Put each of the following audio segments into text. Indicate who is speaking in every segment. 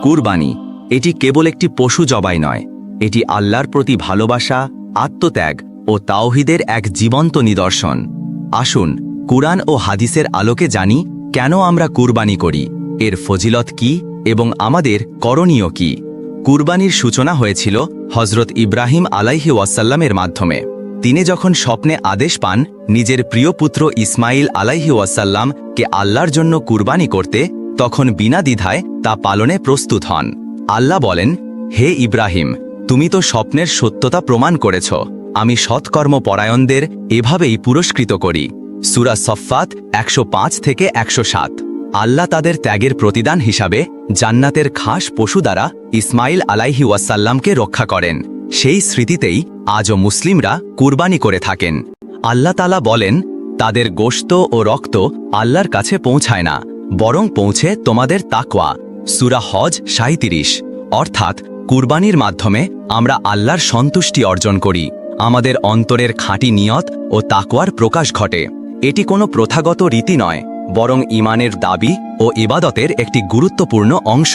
Speaker 1: কুরবানি এটি কেবল একটি পশু জবাই নয়, এটি আল্লাহর প্রতি ভালোবাসা, আত্মত্যাগ ও তাওহীদের এক জীবন্ত নিদর্শন। আসুন কুরআন ও হাদিসের আলোকে জানি কেন আমরা কুরবানি করি, এর ফজিলত কি এবং আমাদের করণীয় কি। কুরবানির সূচনা হয়েছিল হজরত ইব্রাহিম আলাইহি ওয়াসাল্লামের মাধ্যমে। তিনি যখন স্বপ্নে আদেশ পান নিজের প্রিয় পুত্র ইসমাইল আলাইহি ওয়াসাল্লামকে আল্লাহর জন্য কুরবানি করতে, তখন বিনা দ্বিধায় তা পালনে প্রস্তুত হন। আল্লাহ বলেন, হে ইব্রাহিম, তুমি তো স্বপ্নের সত্যতা প্রমাণ করেছ, আমি সৎকর্ম পরায়ণদের এভাবেই পুরস্কৃত করি। সূরা সফফাত 105 থেকে 107। আল্লাহ তাদের ত্যাগের প্রতিদান হিসাবে জান্নাতের খাস পশু দ্বারা ইসমাইল আলাইহি ওয়াসাল্লামকে রক্ষা করেন। সেই স্মৃতিতেই আজও মুসলিমরা কুরবানি করে থাকেন। আল্লাহ তাআলা বলেন, তাদের গোশত ও রক্ত আল্লাহর কাছে পৌঁছায় না, বরং পৌঁছে তোমাদের তাকওয়া। সূরা হজ 37। অর্থাৎ কুরবানির মাধ্যমে আমরা আল্লাহর সন্তুষ্টি অর্জন করি, আমাদের অন্তরের খাঁটি নিয়ত ও তাকওয়ার প্রকাশ ঘটে। এটি কোনো প্রথাগত রীতি নয়, বরং ঈমানের দাবি ও ইবাদতের একটি গুরুত্বপূর্ণ অংশ।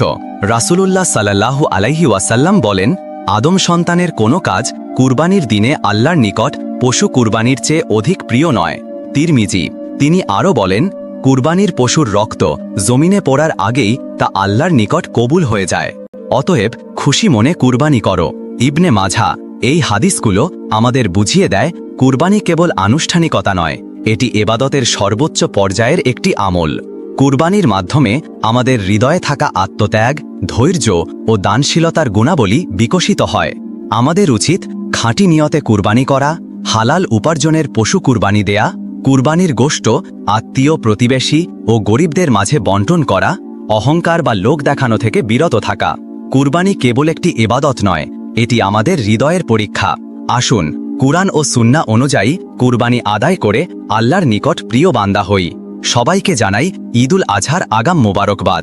Speaker 1: রাসূলুল্লাহ সাল্লাল্লাহু আলাইহি ওয়াসাল্লাম বলেন, আদম সন্তানের কোনো কাজ কুরবানির দিনে আল্লাহর নিকট পশু কুরবানির চেয়ে অধিক প্রিয় নয়। তিরমিজি। তিনি আরও বলেন, কুরবানির পশুর রক্ত জমিনে পড়ার আগেই তা আল্লাহর নিকট কবুল হয়ে যায়। অতএব খুশি মনে কুরবানি করো। ইবনে মাঝা। এই হাদিসগুলো আমাদের বুঝিয়ে দেয়, কুরবানি কেবল আনুষ্ঠানিকতা নয়, এটি ইবাদতের সর্বোচ্চ পর্যায়ের একটি আমল। কুরবানির মাধ্যমে আমাদের হৃদয়ে থাকা আত্মত্যাগ, ধৈর্য ও দানশীলতার গুণাবলী বিকশিত হয়। আমাদের উচিত খাঁটি নিয়তে কুরবানি করা, হালাল উপার্জনের পশু কুরবানি দেয়া, কুরবানির গোশত আত্মীয়, প্রতিবেশী ও গরিবদের মাঝে বন্টন করা, অহংকার বা লোক দেখানো থেকে বিরত থাকা। কুরবানি কেবল একটি ইবাদত নয়, এটি আমাদের হৃদয়ের পরীক্ষা। আসুন কুরআন ও সুন্নাহ অনুযায়ী কুরবানি আদায় করে আল্লাহর নিকট প্রিয় বান্দা হই। সবাইকে জানাই ঈদুল আজহার আগাম মোবারকবাদ।